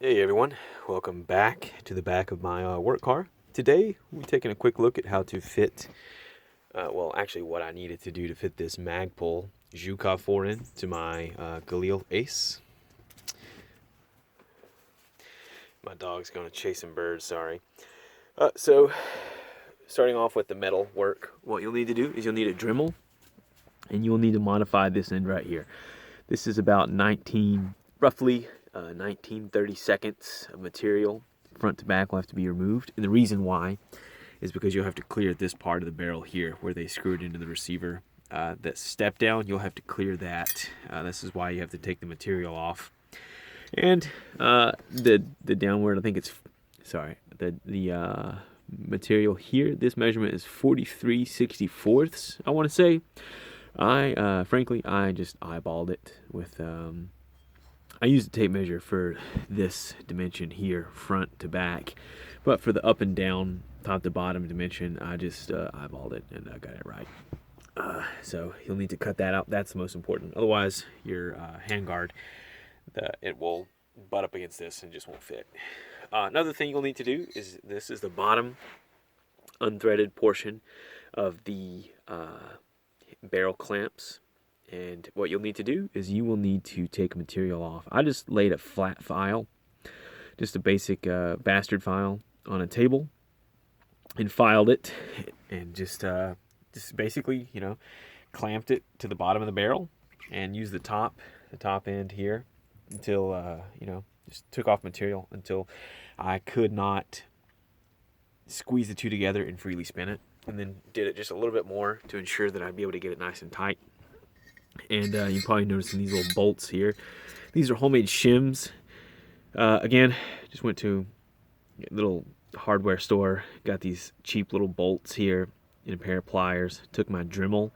Hey everyone, welcome back to the back of my work car. Today we're taking a quick look at how to fit, actually what I needed to do to fit this Magpul Zhukov 4 in to my Galil Ace. My dog's going to chase some birds, sorry. So starting off with the metal work, what you'll need to do is you'll need a Dremel and you'll need to modify this end right here. This is about roughly 19-30 seconds of material. Front to back will have to be removed. And the reason why is because you'll have to clear this part of the barrel here where they screwed into the receiver. That step down, you'll have to clear that. This is why you have to take the material off. And the downward, I think it's, sorry, the material here, this measurement is 43/64, I want to say. Frankly, I just eyeballed it with, I used a tape measure for this dimension here, front to back, but for the up and down, top to bottom dimension, I just eyeballed it and I got it right. So you'll need to cut that out. That's the most important. Otherwise, your handguard, it will butt up against this and just won't fit. Another thing you'll need to do is this is the bottom unthreaded portion of the barrel clamps. And what you'll need to do is you will need to take material off. I just laid a flat file, just a basic bastard file on a table and filed it and just basically, clamped it to the bottom of the barrel and used the top end here until, just took off material until I could not squeeze the two together and freely spin it. And then did it just a little bit more to ensure that I'd be able to get it nice and tight. And you probably noticing these little bolts here. These are homemade shims. Again, just went to a little hardware store, got these cheap little bolts here and a pair of pliers. Took my Dremel,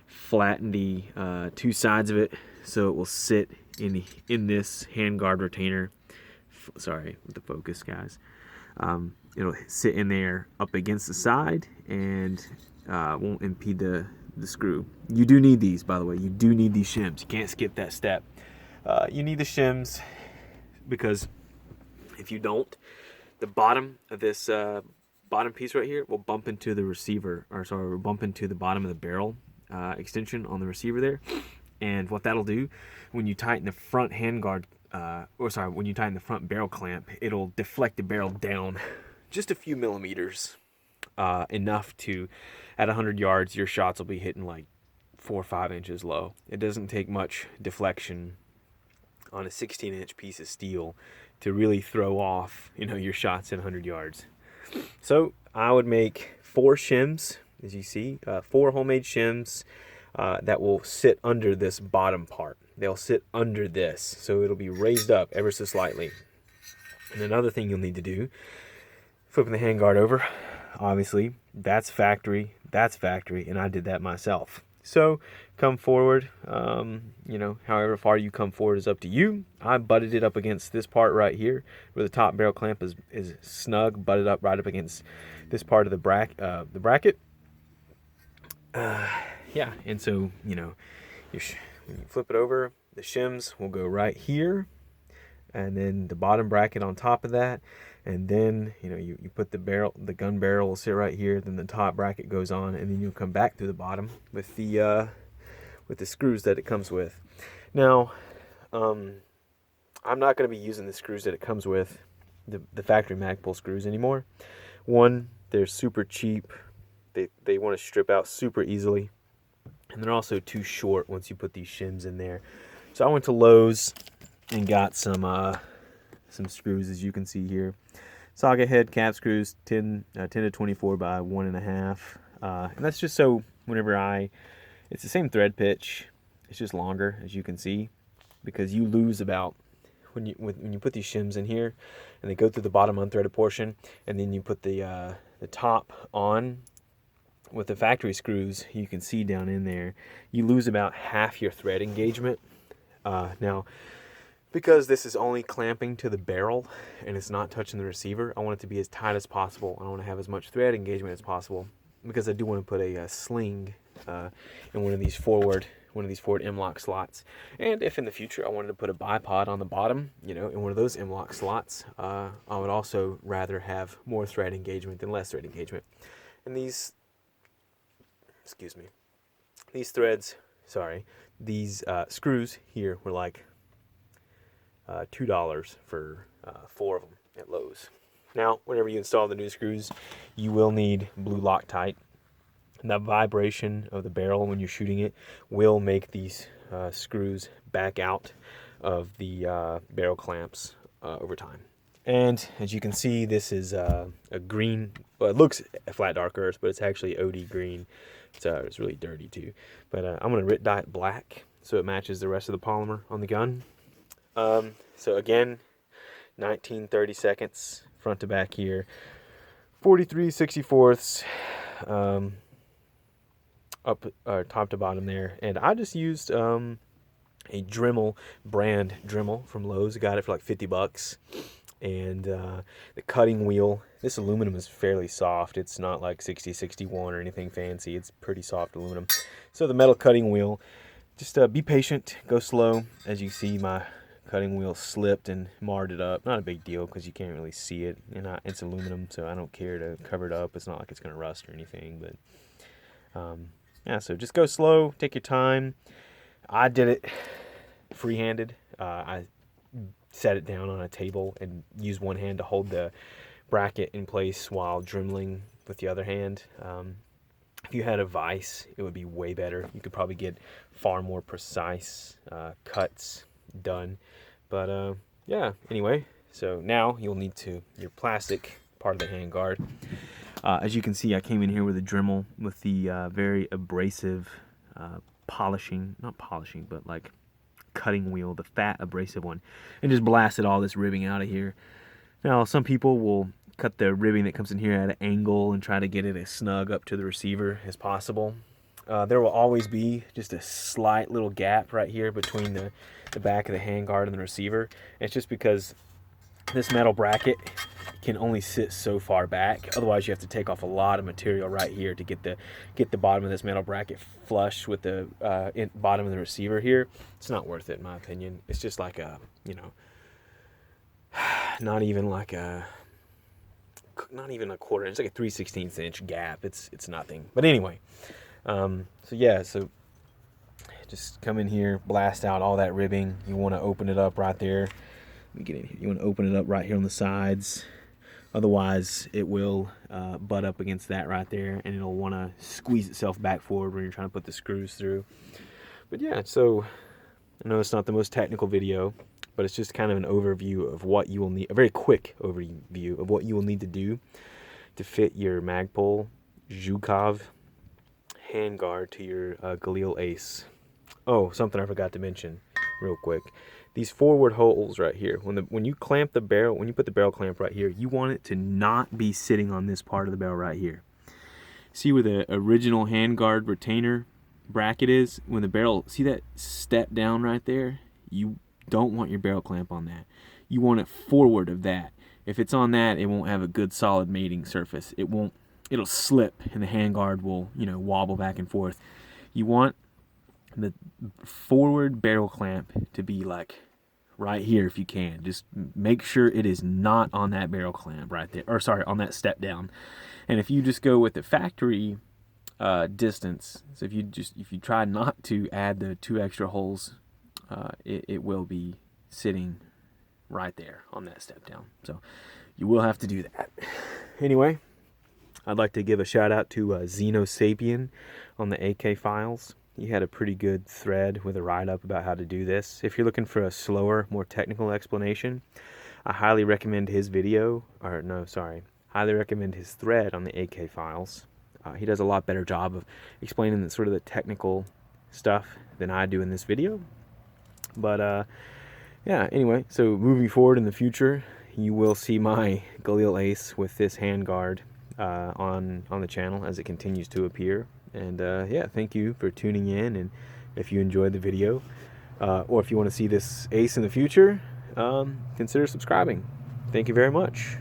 flattened the two sides of it so it will sit in this handguard retainer. Sorry with the focus, guys. It'll sit in there up against the side and won't impede the screw. You do need these, by the way. You do need these shims. You can't skip that step. You need the shims because if you don't, the bottom of this bottom piece right here will bump into the receiver, will bump into the bottom of the barrel extension on the receiver there. And what that'll do when you tighten the front handguard, when you tighten the front barrel clamp, it'll deflect the barrel down just a few millimeters. Enough to, at 100 yards, your shots will be hitting like 4 or 5 inches low. It doesn't take much deflection on a 16-inch piece of steel to really throw off, your shots at 100 yards. So I would make 4 shims, as you see, 4 homemade shims that will sit under this bottom part. They'll sit under this, so it'll be raised up ever so slightly. And another thing you'll need to do, flipping the handguard over, obviously, that's factory, and I did that myself. So, come forward, however far you come forward is up to you. I butted it up against this part right here, where the top barrel clamp is snug, butted up right up against this part of the bracket. And so, when you flip it over, the shims will go right here, and then the bottom bracket on top of that. And then, you put the gun barrel will sit right here, then the top bracket goes on, and then you'll come back to the bottom with the screws that it comes with. Now, I'm not going to be using the screws that it comes with, the factory Magpul screws anymore. One, they're super cheap. They want to strip out super easily. And they're also too short once you put these shims in there. So I went to Lowe's and got some screws, as you can see here. Socket head cap screws, 10 to 24 by 1.5. And that's just so whenever it's the same thread pitch, it's just longer, as you can see, because you lose about, when you put these shims in here, and they go through the bottom unthreaded portion, and then you put the top on with the factory screws, you can see down in there, you lose about half your thread engagement. Now, because this is only clamping to the barrel and it's not touching the receiver, I want it to be as tight as possible. I want to have as much thread engagement as possible because I do want to put a sling in one of these forward one of these forward M-lock slots. And if in the future I wanted to put a bipod on the bottom, you know, in one of those M-lock slots, I would also rather have more thread engagement than less thread engagement. And these, excuse me, these threads, sorry, these screws here were like $2 for 4 of them at Lowe's. Now, whenever you install the new screws, you will need blue Loctite. And the vibration of the barrel when you're shooting it will make these screws back out of the barrel clamps over time. And as you can see, this is a green, well, it looks flat dark earth, but it's actually OD green. It's really dirty too. But I'm going to RIT dye it black so it matches the rest of the polymer on the gun. So again, 19-30 seconds front to back here, 43/64 up top to bottom there. And I just used a Dremel brand Dremel from Lowe's. I got it for like 50 bucks. And the cutting wheel, this aluminum is fairly soft. It's not like 6061 or anything fancy. It's pretty soft aluminum. So the metal cutting wheel, just be patient, go slow. As you see, my cutting wheel slipped and marred it up. Not a big deal because you can't really see it. It's aluminum, so I don't care to cover it up. It's not like it's going to rust or anything. But yeah, so just go slow, take your time. I did it free-handed. I set it down on a table and used one hand to hold the bracket in place while dremeling with the other hand. If you had a vise, it would be way better. You could probably get far more precise cuts done. But yeah, anyway, so now you'll need your plastic part of the handguard. As you can see, I came in here with a Dremel with the very abrasive not polishing, but like cutting wheel, the fat abrasive one, and just blasted all this ribbing out of here. Now, some people will cut the ribbing that comes in here at an angle and try to get it as snug up to the receiver as possible. There will always be just a slight little gap right here between the back of the handguard and the receiver. And it's just because this metal bracket can only sit so far back. Otherwise, you have to take off a lot of material right here to get the bottom of this metal bracket flush with the bottom of the receiver here. It's not worth it, in my opinion. It's just like a, you know, not even a quarter inch. It's like a 3/16 inch gap. It's nothing. But anyway, so yeah, so just come in here, blast out all that ribbing. You want to open it up right there. Let me get in here. You want to open it up right here on the sides. Otherwise, it will butt up against that right there, and it'll want to squeeze itself back forward when you're trying to put the screws through. But yeah, so I know it's not the most technical video, but it's just kind of an overview of what you will need, a very quick overview of what you will need to do to fit your Magpul Zhukov handguard to your Galil Ace. Oh, something I forgot to mention real quick. These forward holes right here, when you clamp the barrel, when you put the barrel clamp right here, you want it to not be sitting on this part of the barrel right here. See where the original handguard retainer bracket is? When the barrel, see that step down right there? You don't want your barrel clamp on that. You want it forward of that. If it's on that, it won't have a good solid mating surface. It'll slip and the handguard will, you know, wobble back and forth. You want the forward barrel clamp to be like right here if you can. Just make sure it is not on that barrel clamp right there, or sorry, on that step down. And if you just go with the factory distance, so if you try not to add the 2 extra holes, it will be sitting right there on that step down. So you will have to do that. Anyway, I'd like to give a shout out to Xenosapien on the AK files. He had a pretty good thread with a write-up about how to do this. If you're looking for a slower, more technical explanation, I highly recommend his video, or no, sorry, highly recommend his thread on the AK files. He does a lot better job of explaining the sort of the technical stuff than I do in this video. But yeah, anyway, so moving forward in the future, you will see my Galil Ace with this handguard on the channel as it continues to appear. And yeah, thank you for tuning in, and if you enjoyed the video, or if you want to see this ace in the future, consider subscribing. Thank you very much.